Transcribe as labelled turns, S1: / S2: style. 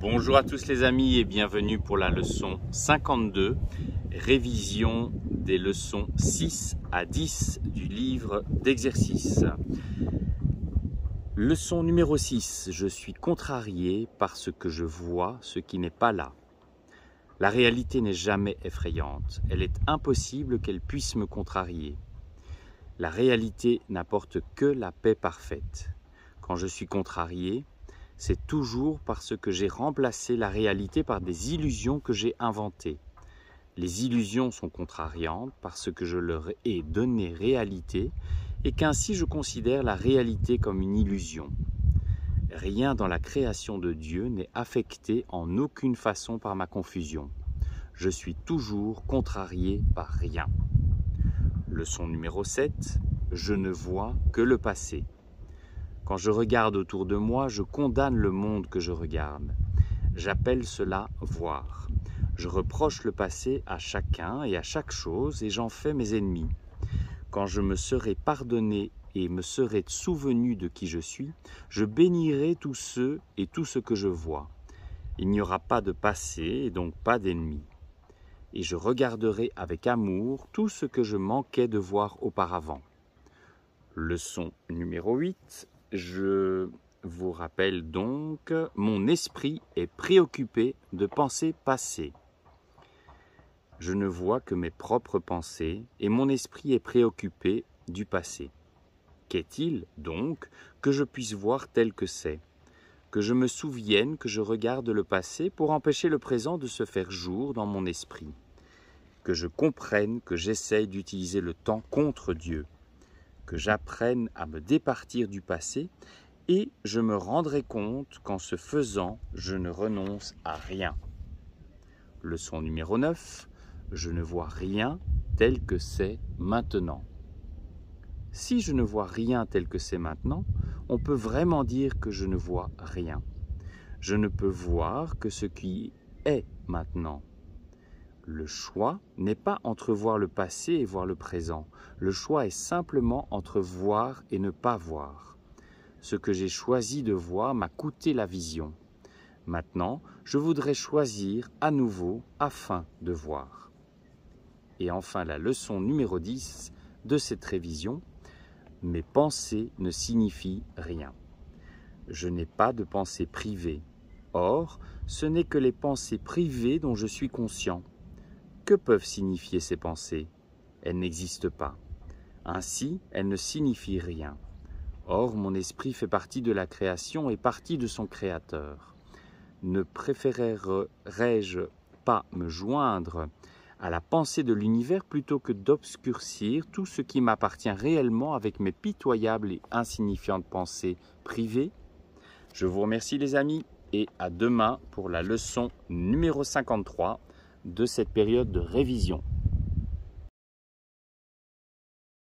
S1: Bonjour à tous les amis et bienvenue pour la leçon 52, révision des leçons 6 à 10 du livre d'exercices. Leçon numéro 6, je suis contrarié parce que je vois ce qui n'est pas là. La réalité n'est jamais effrayante, elle est impossible qu'elle puisse me contrarier. La réalité n'apporte que la paix parfaite. Quand je suis contrarié, c'est toujours parce que j'ai remplacé la réalité par des illusions que j'ai inventées. Les illusions sont contrariantes parce que je leur ai donné réalité et qu'ainsi je considère la réalité comme une illusion. Rien dans la création de Dieu n'est affecté en aucune façon par ma confusion. Je suis toujours contrarié par rien. Leçon numéro 7, je ne vois que le passé. Quand je regarde autour de moi, je condamne le monde que je regarde. J'appelle cela voir. Je reproche le passé à chacun et à chaque chose et j'en fais mes ennemis. Quand je me serai pardonné et me serai souvenu de qui je suis, je bénirai tous ceux et tout ce que je vois. Il n'y aura pas de passé et donc pas d'ennemis. Et je regarderai avec amour tout ce que je manquais de voir auparavant. Leçon numéro 8. Je vous rappelle donc, mon esprit est préoccupé de pensées passées. Je ne vois que mes propres pensées et mon esprit est préoccupé du passé. Qu'est-il donc que je puisse voir tel que c'est? Que je me souvienne que je regarde le passé pour empêcher le présent de se faire jour dans mon esprit. Que je comprenne que j'essaye d'utiliser le temps contre Dieu. Que j'apprenne à me départir du passé et je me rendrai compte qu'en ce faisant, je ne renonce à rien. Leçon numéro 9, je ne vois rien tel que c'est maintenant. Si je ne vois rien tel que c'est maintenant, on peut vraiment dire que je ne vois rien. Je ne peux voir que ce qui est maintenant. Le choix n'est pas entre voir le passé et voir le présent. Le choix est simplement entre voir et ne pas voir. Ce que j'ai choisi de voir m'a coûté la vision. Maintenant, je voudrais choisir à nouveau afin de voir. Et enfin, la leçon numéro 10 de cette révision, mes pensées ne signifient rien. Je n'ai pas de pensées privées. Or, ce n'est que les pensées privées dont je suis conscient. Que peuvent signifier ces pensées? Elles n'existent pas. Ainsi, elles ne signifient rien. Or, mon esprit fait partie de la création et partie de son créateur. Ne préférerais-je pas me joindre à la pensée de l'univers plutôt que d'obscurcir tout ce qui m'appartient réellement avec mes pitoyables et insignifiantes pensées privées? Je vous remercie les amis et à demain pour la leçon numéro 53 de cette période de révision.